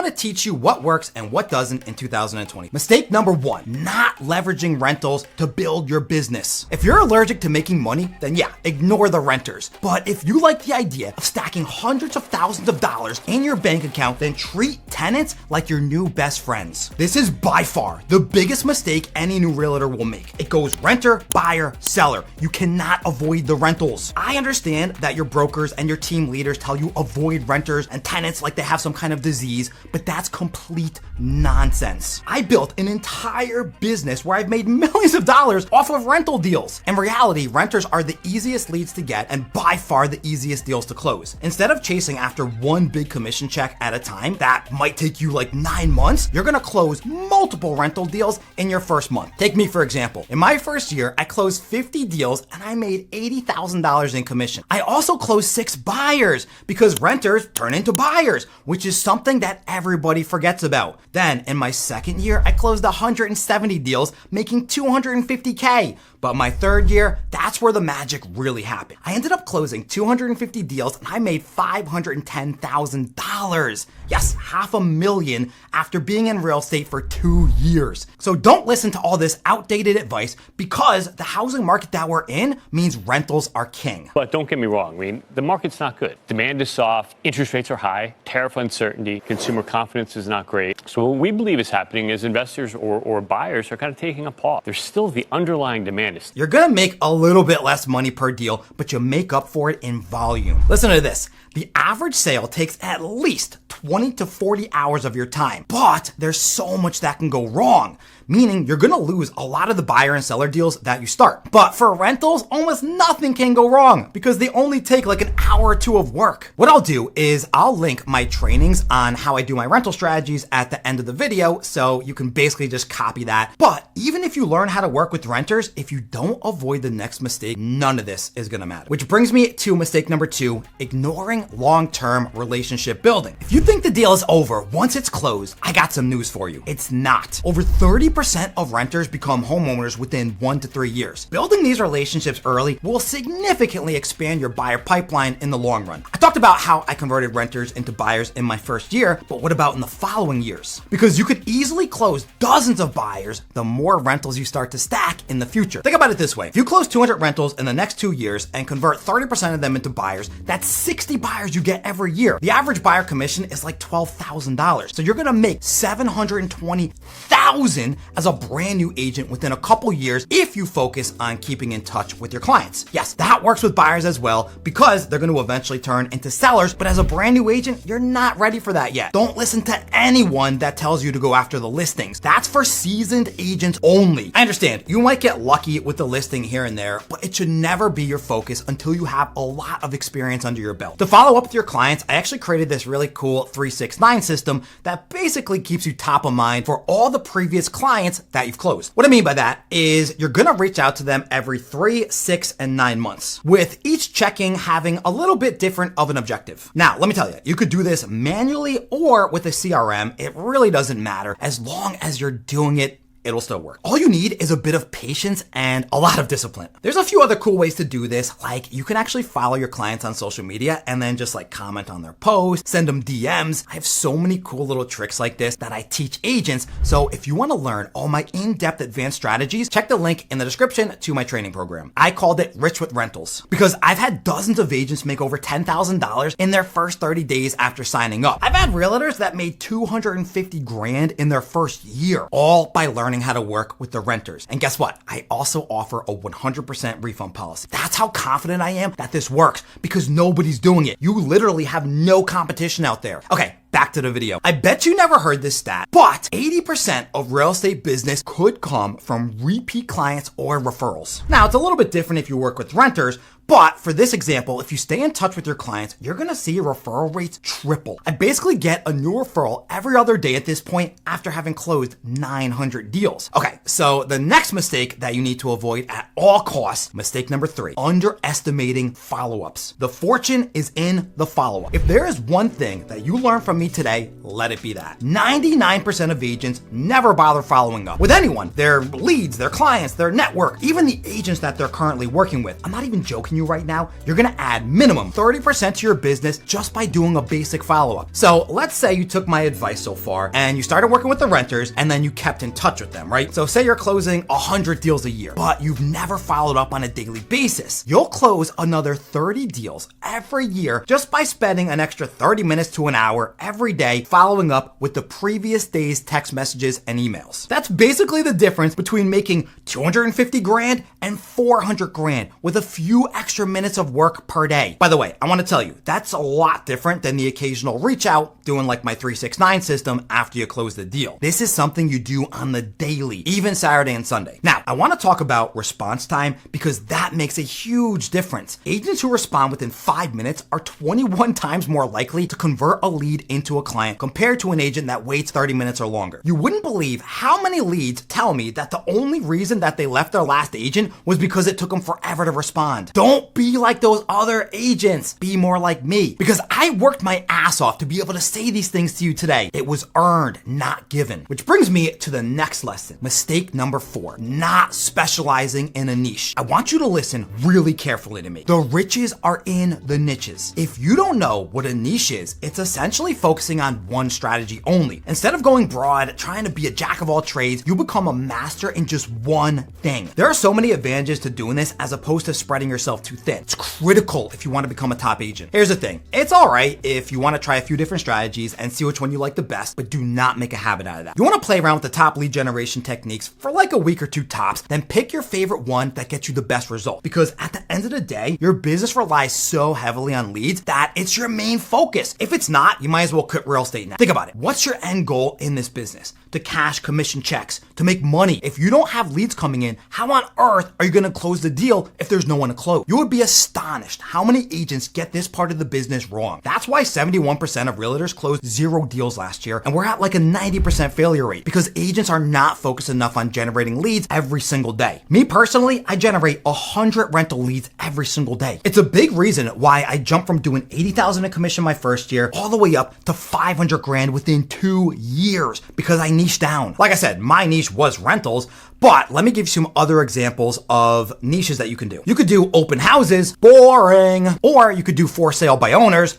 gonna teach you what works and what doesn't in 2020. Mistake number 1, not leveraging rentals to build your business. If you're allergic to making money, then yeah, ignore the renters. But if you like the idea of stacking hundreds of thousands of dollars in your bank account, then treat tenants like your new best friends. This is by far the biggest mistake any new realtor will make. It goes renter, buyer, seller. You cannot avoid the rentals. I understand that your brokers and your team leaders tell you avoid renters and tenants like they have some kind of disease, but that's complete nonsense. I built an entire business where I've made millions of dollars off of rental deals. In reality, renters are the easiest leads to get and by far the easiest deals to close. Instead of chasing after one big commission check at a time that might take you like 9 months, you're gonna close multiple rental deals in your first month. Take me for example. In my first year, I closed 50 deals and I made $80,000 in commission. I also closed 6 buyers because renters turn into buyers, which is something that everybody forgets about. Then in my second year, I closed 170 deals, making $250K. But my third year, that's where the magic really happened. I ended up closing 250 deals and I made $510,000. Yes, $500,000 after being in real estate for 2 years. So don't listen to all this outdated advice because the housing market that we're in means rentals are king. But don't get me wrong, I mean, the market's not good. Demand is soft, interest rates are high, tariff uncertainty, consumer confidence is not great. So what we believe is happening is investors or buyers are kind of taking a pause. There's still the underlying demand. You're gonna make a little bit less money per deal, but you make up for it in volume. Listen to this. The average sale takes at least 20 to 40 hours of your time, but there's so much that can go wrong, meaning you're gonna lose a lot of the buyer and seller deals that you start. But for rentals, almost nothing can go wrong because they only take like an hour or 2 of work. What I'll do is I'll link my trainings on how I do my rental strategies at the end of the video, so you can basically just copy that. But even if you learn how to work with renters, if you don't avoid the next mistake, none of this is gonna matter. Which brings me to mistake number 2, ignoring long-term relationship building. If you think the deal is over once it's closed, I got some news for you. It's not. Over 30% of renters become homeowners within 1 to 3 years. Building these relationships early will significantly expand your buyer pipeline in the long run. I talked about how I converted renters into buyers in my first year, but what about in the following years? Because you could easily close dozens of buyers the more rentals you start to stack in the future. Think about it this way. If you close 200 rentals in the next 2 years and convert 30% of them into buyers, that's 60 buyers you get every year. The average buyer commission is like $12,000. So you're gonna make $720,000 as a brand new agent within a couple years if you focus on keeping in touch with your clients. Yes, that works with buyers as well because they're gonna eventually turn into sellers, but as a brand new agent, you're not ready for that yet. Don't listen to anyone that tells you to go after the listings. That's for seasoned agents only. I understand, you might get lucky with the listing here and there, but it should never be your focus until you have a lot of experience under your belt. To follow up with your clients, I actually created this really cool 369 system that basically keeps you top of mind for all the previous clients that you've closed. What I mean by that is you're gonna reach out to them every 3, 6, and 9 months, with each checking having a little bit different of an objective. Now, let me tell you, you could do this manually or with a CRM. It really doesn't matter. As long as you're doing it, it'll still work. All you need is a bit of patience and a lot of discipline. There's a few other cool ways to do this, like you can actually follow your clients on social media and then just like comment on their posts, send them DMs. I have so many cool little tricks like this that I teach agents. So if you want to learn all my in-depth advanced strategies, check the link in the description to my training program. I called it Rich with Rentals because I've had dozens of agents make over $10,000 in their first 30 days after signing up. I've had realtors that made $250,000 in their first year, all by learning how to work with the renters. And guess what? I also offer a 100% refund policy. That's how confident I am that this works because nobody's doing it. You literally have no competition out there. Okay, back to the video. I bet you never heard this stat, but 80% of real estate business could come from repeat clients or referrals. Now, it's a little bit different if you work with renters, but for this example, if you stay in touch with your clients, you're gonna see your referral rates triple. I basically get a new referral every other day at this point after having closed 900 deals. Okay, so the next mistake that you need to avoid at all costs, mistake number 3, underestimating follow-ups. The fortune is in the follow-up. If there is one thing that you learn from me today, let it be that. 99% of agents never bother following up with anyone, their leads, their clients, their network, even the agents that they're currently working with. I'm not even joking you right now, you're gonna add minimum 30% to your business just by doing a basic follow-up. So let's say you took my advice so far and you started working with the renters and then you kept in touch with them, right? So say you're closing 100 deals a year, but you've never followed up on a daily basis. You'll close another 30 deals every year just by spending an extra 30 minutes to an hour every day following up with the previous day's text messages and emails. That's basically the difference between making 250 grand and 400 grand with a few extra minutes of work per day. By the way, I want to tell you, that's a lot different than the occasional reach out doing like my 369 system after you close the deal. This is something you do on the daily, even Saturday and Sunday. Now, I want to talk about response time because that makes a huge difference. Agents who respond within 5 minutes are 21 times more likely to convert a lead into a client compared to an agent that waits 30 minutes or longer. You wouldn't believe how many leads tell me that the only reason that they left their last agent was because it took them forever to respond. Don't be like those other agents. Be more like me, because I worked my ass off to be able to say these things to you today. It was earned, not given. Which brings me to the next lesson. Mistake number 4, not specializing in a niche. I want you to listen really carefully to me. The riches are in the niches. If you don't know what a niche is, it's essentially focusing on one strategy only. Instead of going broad, trying to be a jack of all trades, you become a master in just one thing. There are so many advantages to doing this as opposed to spreading yourself too thin. It's critical if you want to become a top agent. Here's the thing. It's all right if you want to try a few different strategies and see which one you like the best, but do not make a habit out of that. You want to play around with the top lead generation techniques for like a week or two tops, then pick your favorite one that gets you the best result. Because at the end of the day, your business relies so heavily on leads that it's your main focus. If it's not, you might as well quit real estate now. Think about it. What's your end goal in this business? To cash commission checks, to make money. If you don't have leads coming in, how on earth are you going to close the deal if there's no one to close? You would be astonished how many agents get this part of the business wrong. That's why 71% of realtors closed 0 deals last year, and we're at like a 90% failure rate because agents are not focused enough on generating leads every single day. Me personally, I generate 100 rental leads every single day. It's a big reason why I jumped from doing 80,000 in commission my first year all the way up to 500 grand within 2 years because I niched down. Like I said, my niche was rentals, but let me give you some other examples of niches that you can do. You could do open houses, boring, or you could do for sale by owners.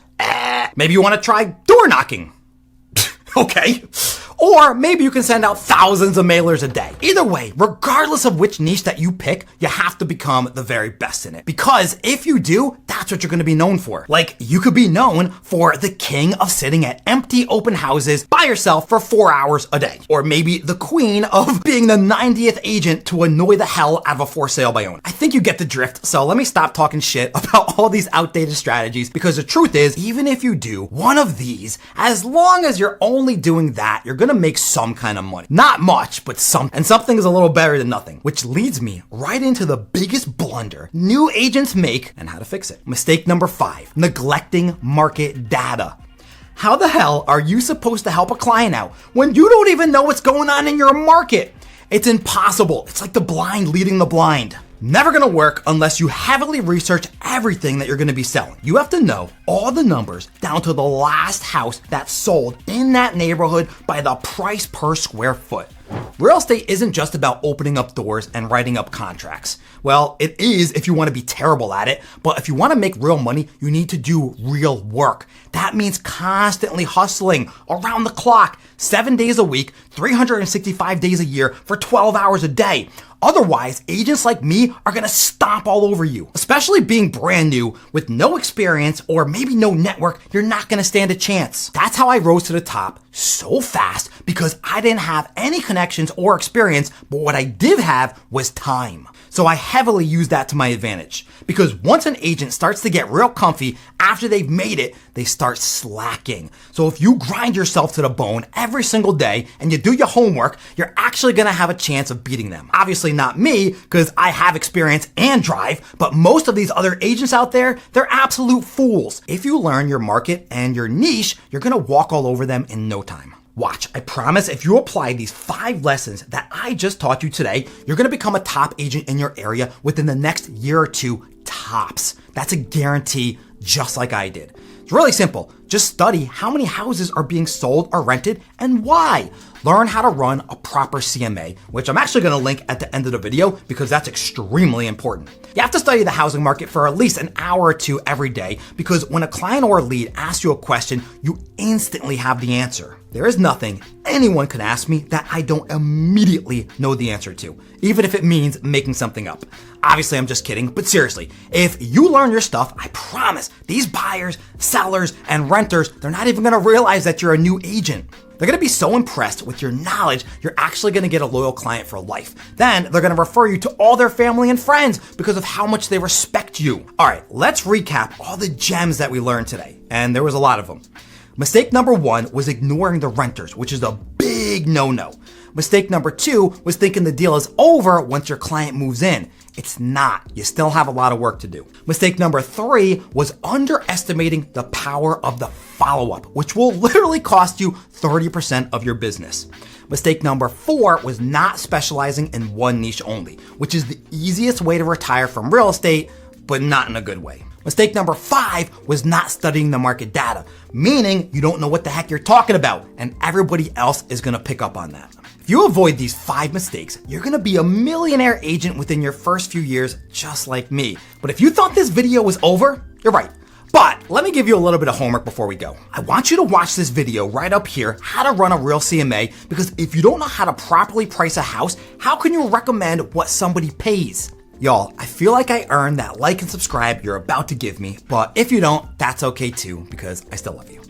Maybe you want to try door knocking. Okay. Or maybe you can send out thousands of mailers a day. Either way, regardless of which niche that you pick, you have to become the very best in it. Because if you do, that's what you're going to be known for. Like, you could be known for the king of sitting at empty open houses by yourself for 4 hours a day. Or maybe the queen of being the 90th agent to annoy the hell out of a for sale by owner. I think you get the drift, so let me stop talking shit about all these outdated strategies, because the truth is, even if you do one of these, as long as you're only doing that, you're going to make some kind of money. Not much, but some. And something is a little better than nothing, which leads me right into the biggest blunder new agents make and how to fix it. Mistake number 5, neglecting market data. How the hell are you supposed to help a client out when you don't even know what's going on in your market? It's impossible. It's like the blind leading the blind. Never gonna work unless you heavily research everything that you're gonna be selling. You have to know all the numbers down to the last house that sold in that neighborhood by the price per square foot. Real estate isn't just about opening up doors and writing up contracts. Well, it is if you want to be terrible at it, but if you want to make real money, you need to do real work. That means constantly hustling around the clock, 7 days a week, 365 days a year for 12 hours a day. Otherwise, agents like me are gonna stomp all over you. Especially being brand new with no experience or maybe no network, you're not gonna stand a chance. That's how I rose to the top so fast, because I didn't have any connections or experience, but what I did have was time. So I heavily use that to my advantage, because once an agent starts to get real comfy after they've made it, they start slacking. So if you grind yourself to the bone every single day and you do your homework, you're actually gonna have a chance of beating them. Obviously not me, because I have experience and drive, but most of these other agents out there, they're absolute fools. If you learn your market and your niche, you're gonna walk all over them in no time. Watch, I promise if you apply these 5 lessons that I just taught you today, you're gonna become a top agent in your area within the next year or two tops. That's a guarantee, just like I did. It's really simple. Just study how many houses are being sold or rented and why. Learn how to run a proper CMA, which I'm actually going to link at the end of the video because that's extremely important. You have to study the housing market for at least an hour or two every day because when a client or a lead asks you a question, you instantly have the answer. There is nothing anyone can ask me that I don't immediately know the answer to, even if it means making something up. Obviously, I'm just kidding, but seriously, if you learn your stuff, I promise these buyers, sellers, and renters, they're not even gonna realize that you're a new agent. They're gonna be so impressed with your knowledge, you're actually gonna get a loyal client for life. Then they're gonna refer you to all their family and friends because of how much they respect you. All right, let's recap all the gems that we learned today, and there was a lot of them. Mistake number 1 was ignoring the renters, which is a big no-no. Mistake number 2 was thinking the deal is over once your client moves in. It's not. You still have a lot of work to do. Mistake number 3 was underestimating the power of the follow-up, which will literally cost you 30% of your business. Mistake number 4 was not specializing in one niche only, which is the easiest way to retire from real estate, but not in a good way. Mistake number 5 was not studying the market data, meaning you don't know what the heck you're talking about, and everybody else is gonna pick up on that. If you avoid these 5 mistakes, you're gonna be a millionaire agent within your first few years, just like me. But if you thought this video was over, you're right. But let me give you a little bit of homework before we go. I want you to watch this video right up here, how to run a real CMA, because if you don't know how to properly price a house, how can you recommend what somebody pays? Y'all, I feel like I earned that like and subscribe you're about to give me, but if you don't, that's okay too, because I still love you.